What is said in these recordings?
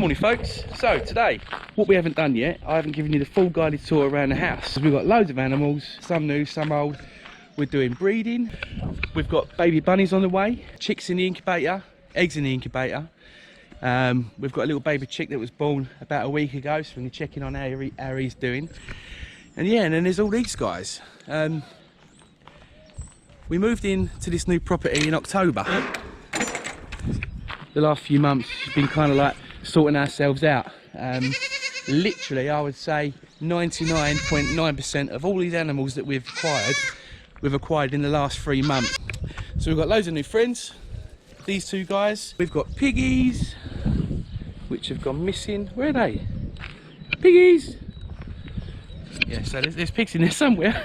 Morning folks. So today, what we haven't done yet, I haven't given you the full guided tour around the house. We've got loads of animals, some new, some old. We're doing breeding. We've got baby bunnies on the way, chicks in the incubator, eggs in the incubator. We've got a little baby chick that was born about a week ago, so we're checking on how he's doing. And yeah, and then there's all these guys. We moved into this new property in October. The last few months has been kind of like sorting ourselves out. Literally, I would say 99.9% of all these animals that we've acquired in the last 3 months. So we've got loads of new friends. These two guys. We've got piggies, which have gone missing. Where are they? Piggies! Yeah, so there's pigs in there somewhere.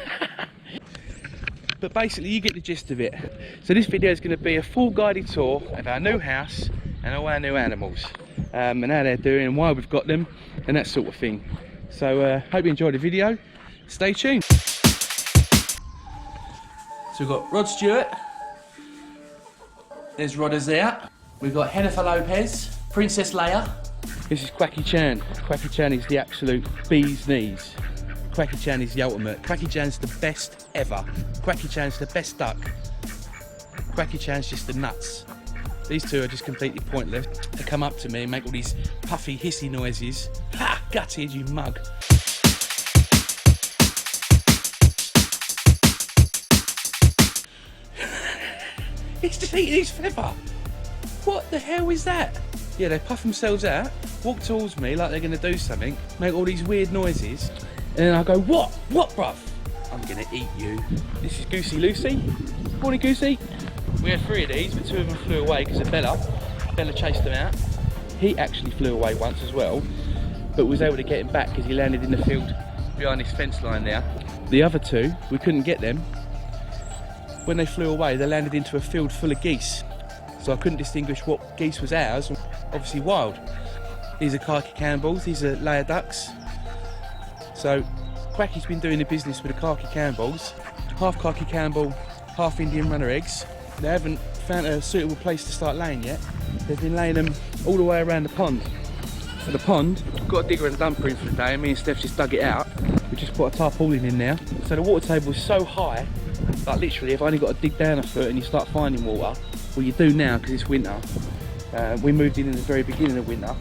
But basically you get the gist of it. So this video is going to be a full guided tour of our new house and all our new animals, and how they're doing and why we've got them and that sort of thing. So hope you enjoyed the video. Stay tuned. So we've got Rod Stewart. There's Rodders there. We've got Jennifer Lopez, Princess Leia. This is Quacky Chan. Quacky Chan is the absolute bee's knees. Quacky Chan is the ultimate. Quacky Chan's the best ever. Quacky Chan's the best duck. Quacky Chan's just the nuts. These two are just completely pointless. They come up to me and make all these puffy, hissy noises. Ha! Gutted, you mug. He's just eating his feather. What the hell is that? Yeah, they puff themselves out, walk towards me like they're going to do something, make all these weird noises. And then I go, what? What, bruv? I'm gonna eat you. This is Goosey Lucy. Morning, Goosey. We had 3 of these, but 2 of them flew away because of Bella. Bella chased them out. He actually flew away once as well, but was able to get him back because he landed in the field behind this fence line there. The other 2, we couldn't get them. When they flew away, they landed into a field full of geese. So I couldn't distinguish what geese was ours, obviously wild. These are khaki cannibals, these are layer ducks. So Quacky's been doing the business with the khaki cannibals, half khaki cannibal, half Indian runner eggs. They haven't found a suitable place to start laying yet. They've been laying them all the way around the pond. So the pond, I've got a digger and dumper in for the day, and me and Steph just dug it out. We just put a tarpaulin in there. So the water table is so high, like literally I've only got to dig down a foot and you start finding water. Well, you do now because it's winter. We moved in the very beginning of winter,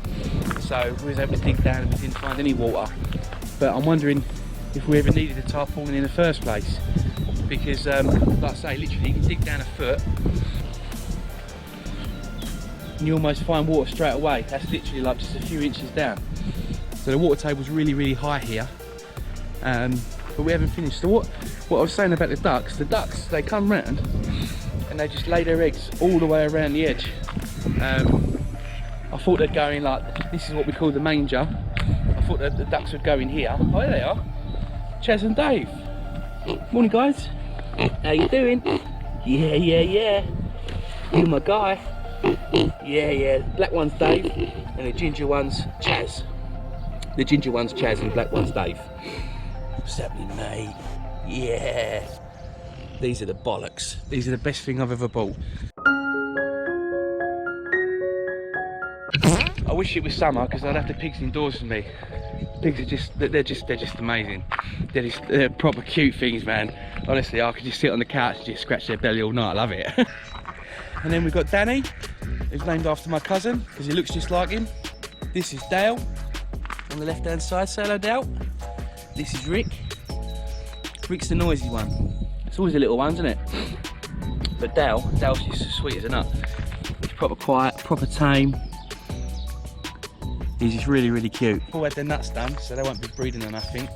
so we was able to dig down and we didn't find any water. But I'm wondering if we ever needed a tarpaulin in the first place, because like I say, literally you can dig down a foot and you almost find water straight away. That's literally like just a few inches down. So the water table's really high here, but we haven't finished. So what I was saying about the ducks, they come round and they just lay their eggs all the way around the edge. I thought they'd go in like, this is what we call the manger. I thought that the ducks would go in here. Oh, there they are. Chaz and Dave. Morning, guys. How you doing? Yeah. You my guy. Yeah. Black one's Dave, and the ginger one's Chaz. The ginger one's Chaz, and the black one's Dave. What's happening, mate? Yeah. These are the bollocks. These are the best thing I've ever bought. I wish it was summer because I'd have the pigs indoors with me. Pigs are they're just amazing. They're proper cute things, man. Honestly, I could just sit on the couch and just scratch their belly all night. I love it. And then we've got Danny, who's named after my cousin because he looks just like him. This is Dale on the left hand side. Say hello, Dale. This is Rick. Rick's the noisy one. It's always the little ones, isn't it? But Dale's just as sweet as a nut. He's proper quiet, proper tame. He's just really cute. All had their nuts done, so they won't be breeding or nothing.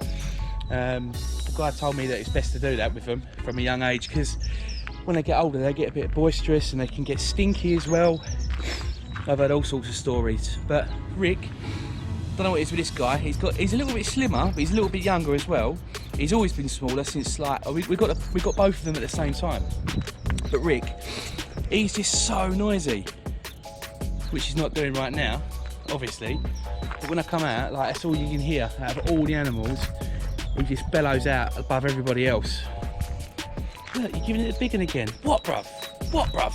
The guy told me that it's best to do that with them from a young age, because when they get older they get a bit boisterous and they can get stinky as well. I've heard all sorts of stories. But Rick, don't know what it is with this guy. He's a little bit slimmer, but he's a little bit younger as well. He's always been smaller since like we got both of them at the same time. But Rick, he's just so noisy, which he's not doing right now, obviously. But when I come out, like that's all you can hear out of all the animals. He just bellows out above everybody else. Look, you're giving it a big one again. What, bruv? What, bruv?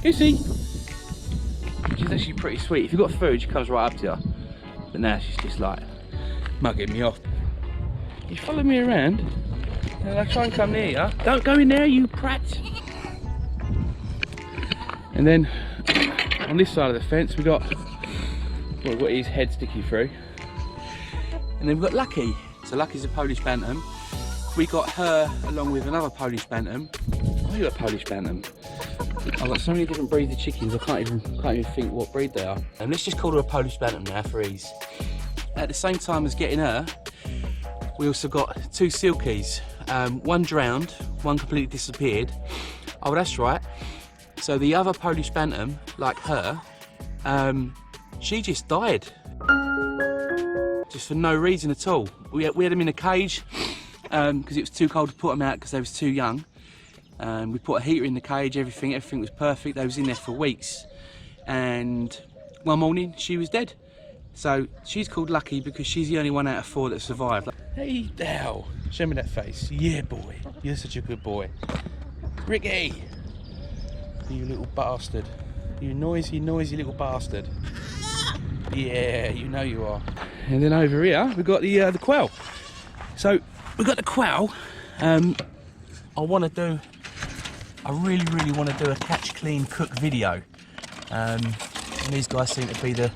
Is he? Which is actually pretty sweet. If you've got food, she comes right up to you. But now she's just like mugging me off. You follow me around and I try and come near you. Don't go in there, you prat. And then on this side of the fence we got, well, we've got his head sticking through. And then we've got Lucky. So Lucky's a Polish Bantam. We got her along with another Polish Bantam. Oh, you're a Polish Bantam. I've got so many different breeds of chickens, I can't even think what breed they are. Let's just call her a Polish Bantam now for ease. At the same time as getting her, we also got 2 Silkies. One drowned, one completely disappeared. Oh, that's right. So the other Polish Bantam, like her, she just died. Just for no reason at all. We had them in a cage because it was too cold to put them out because they was too young. We put a heater in the cage, everything was perfect. They was in there for weeks. And one morning she was dead. So she's called Lucky because she's the only one out of 4 that survived. Hey Dal, show me that face. Yeah boy, you're such a good boy. Ricky, you little bastard. You noisy little bastard. Yeah, you know you are. And then over here we've got the quail. So we've got the quail. I really want to do a catch, clean, cook video. And these guys seem to be the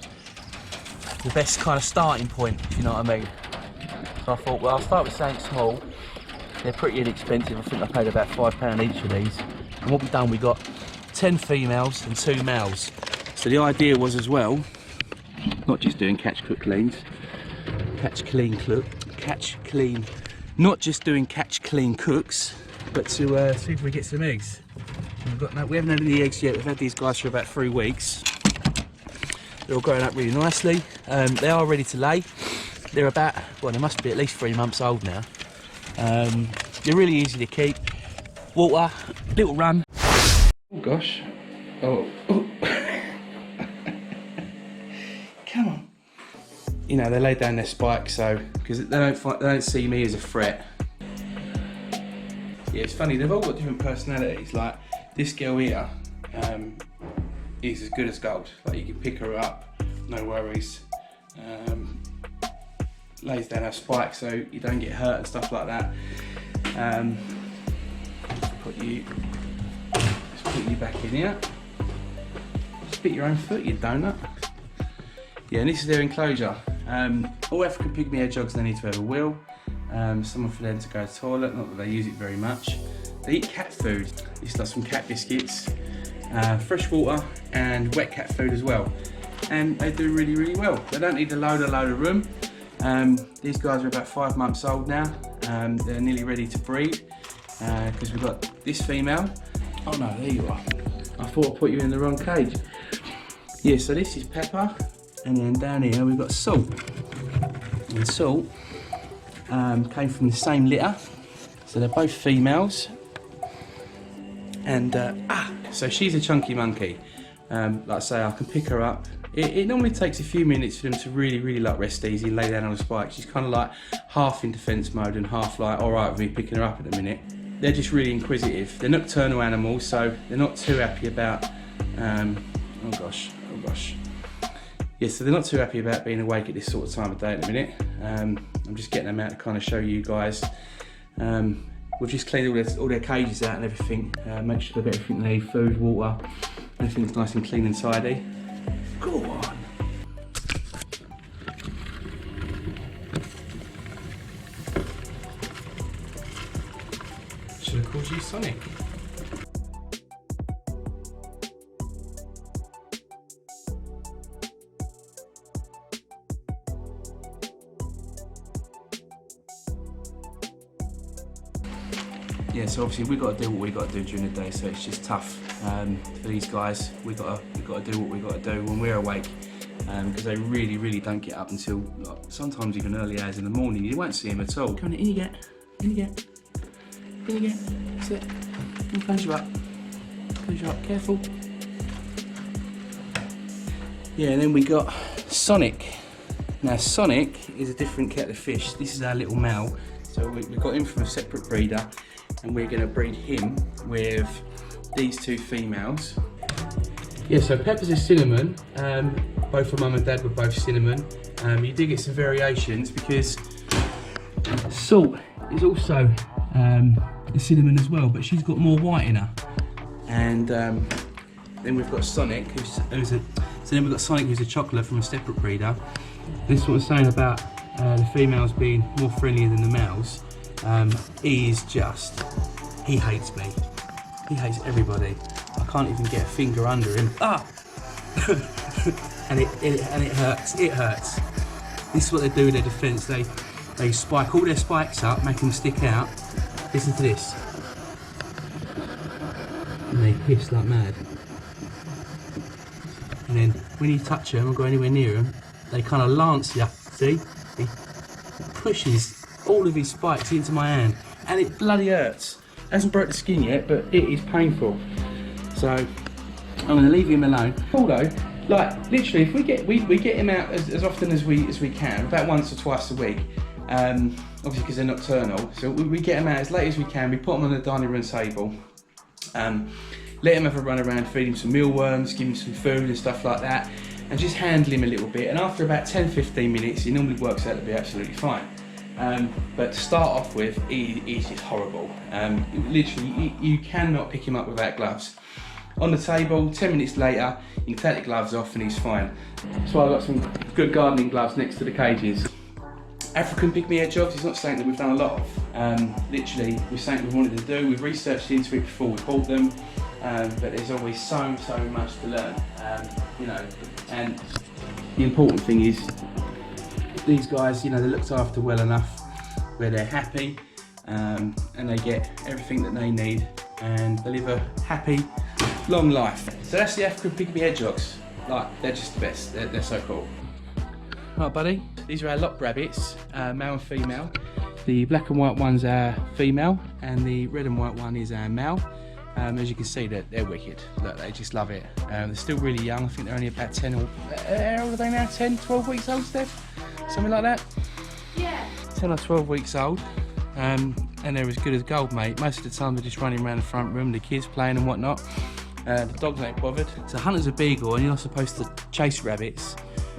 best kind of starting point, if you know what I mean. So I thought, well, I'll start with something small. They're pretty inexpensive. I think I paid about £5 each of these. And what we've done, we got 10 females and 2 males. So the idea was as well, not just doing catch, cook, cleans, not just doing catch, clean cooks, but to see if we get some eggs. We haven't had any eggs yet. We've had these guys for about 3 weeks. They're all growing up really nicely. They are ready to lay. They're about, well, they must be at least 3 months old now. They're really easy to keep. Water, little run. Oh gosh. Oh. Come on. You know, they lay down their spikes, so because they don't see me as a threat. Yeah, it's funny. They've all got different personalities. Like this girl here is as good as gold. Like you can pick her up, no worries. Lays down her spikes so you don't get hurt and stuff like that. Let's put you back in here. Spit your own foot, you donut. Yeah, and this is their enclosure. All African pygmy hedgehogs, they need to have a wheel. Someone for them to go to the toilet, not that they use it very much. They eat cat food. This is like some cat biscuits, fresh water and wet cat food as well. And they do really well. They don't need a load of room. These guys are about 5 months old now. They're nearly ready to breed because we've got this female. Oh no, there you are. I thought I put you in the wrong cage. Yeah, so this is Pepper, and then down here we've got Salt. And Salt came from the same litter, so they're both females. And so she's a chunky monkey. Like I say, I can pick her up. It normally takes a few minutes for them to really like rest easy and lay down on a spike. She's kind of like half in defence mode and half like alright with me picking her up at the minute. They're just really inquisitive. They're nocturnal animals, so they're not too happy about, oh gosh. Yeah, so they're not too happy about being awake at this sort of time of day at the minute. I'm just getting them out to kind of show you guys. We've just cleaned all their cages out and everything. Make sure they've got everything they need, food, water, everything's nice and clean and tidy. Go on. Should have called you Sonic. Yeah, so obviously we've got to do what we've got to do during the day, so it's just tough for these guys. We've got to do what we've got to do when we're awake, because they really don't get up until like, sometimes even early hours in the morning. You won't see them at all. Come on, in you get. Sit. And close you up. Careful. Yeah, and then we got Sonic. Now Sonic is a different kettle of fish. This is our little male. So we got him from a separate breeder, and we're going to breed him with these 2 females. Yeah, so Pepper's a cinnamon. Both her mum and dad were both cinnamon. You do get some variations because Salt is also a cinnamon as well, but she's got more white in her. And then we've got Sonic, who's a chocolate from a separate breeder. This is what I was saying about the females being more friendlier than the males. He hates me. He hates everybody. I can't even get a finger under him. Ah! and it hurts. It hurts. This is what they do with their defence. They spike all their spikes up, make them stick out. Listen to this. And they hiss like mad. And then when you touch them or go anywhere near them, they kind of lance you. See? He pushes all of his spikes into my hand, and it bloody hurts. Hasn't broke the skin yet, but it is painful. So I'm going to leave him alone. Although, like literally, if we get him out as often as we can, about once or twice a week. Obviously because they're nocturnal, so we get them out as late as we can. We put them on the dining room table, let him have a run around, feed him some mealworms, give him some food and stuff like that, and just handle him a little bit. And after about 10-15 minutes, he normally works out to be absolutely fine. But to start off with, he's just horrible. Literally, you cannot pick him up without gloves. On the table, 10 minutes later, you can take the gloves off and he's fine. So I've got some good gardening gloves next to the cages. African pygmy hedgehogs is not something that we've done a lot of. Literally, it's something we wanted to do. We've researched into it before we bought them, but there's always so much to learn. You know, and the important thing is these guys, you know, they're looked after well enough where they're happy, and they get everything that they need, and they live a happy, long life. So that's the African pygmy hedgehogs. Like, they're just the best. They're so cool. Right, buddy. These are our lock rabbits, male and female. The black and white one's our female, and the red and white one is our male. As you can see, they're wicked. Look, they just love it. They're still really young. I think they're only about 10 or... how old are they now? 10, 12 weeks old, Steph? Something like that? Yeah. 10 or 12 weeks old. And they're as good as gold, mate. Most of the time they're just running around the front room, the kids playing and whatnot. The dogs ain't bothered. So Hunter's a beagle, and you're not supposed to chase rabbits.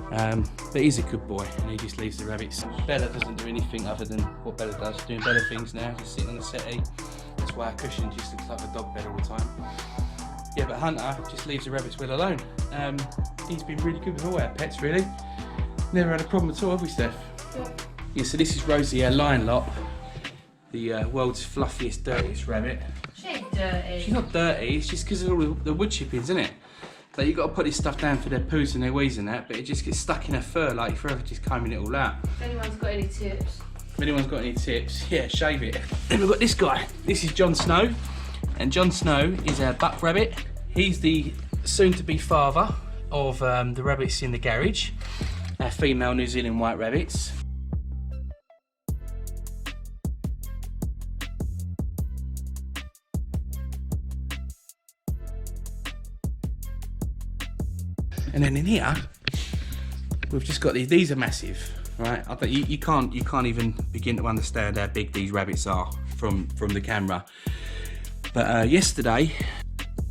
But he's a good boy, and he just leaves the rabbits. Bella doesn't do anything other than what Bella does. Doing Bella things now, just sitting on the settee. That's why our cushion just looks like a dog bed all the time. Yeah, but Hunter just leaves the rabbits well alone. He's been really good with all our pets, really. Never had a problem at all, have we, Steph? Yeah, so this is Rosie, our lion lop, the world's fluffiest, dirtiest rabbit. She ain't dirty. She's not dirty, it's just because of all the wood chippings, isn't it? So you've got to put this stuff down for their poos and their wheeze and that, but it just gets stuck in her fur, like you're forever just combing it all out. If anyone's got any tips. If anyone's got any tips, yeah, shave it. Then we've got this guy. This is Jon Snow, and Jon Snow is our buck rabbit. He's the soon-to-be father of the rabbits in the garage, our female New Zealand white rabbits. And then in here, we've just got these are massive, right? I think you can't even begin to understand how big these rabbits are from the camera. But yesterday,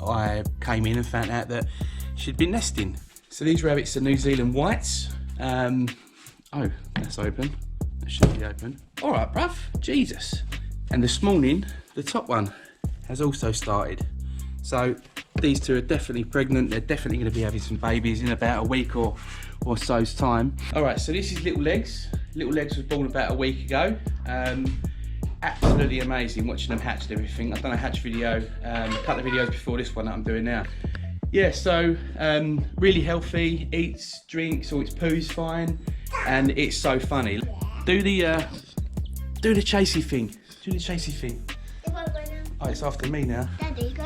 I came in and found out that she'd been nesting. So these rabbits are New Zealand whites. Oh, that's open. That should be open. All right, bruv, Jesus. And this morning, the top one has also started. So these two are definitely pregnant. They're definitely going to be having some babies in about a week or so's time. All right, so this is Little Legs. Little Legs was born about a week ago. Absolutely amazing watching them hatch and everything. I've done a hatch video, a couple of videos before this one that I'm doing now. Yeah, so really healthy, eats, drinks, all its poo's fine, and it's so funny. Do the chasey thing. Do the chasey thing. Oh, it's after me now. Daddy, go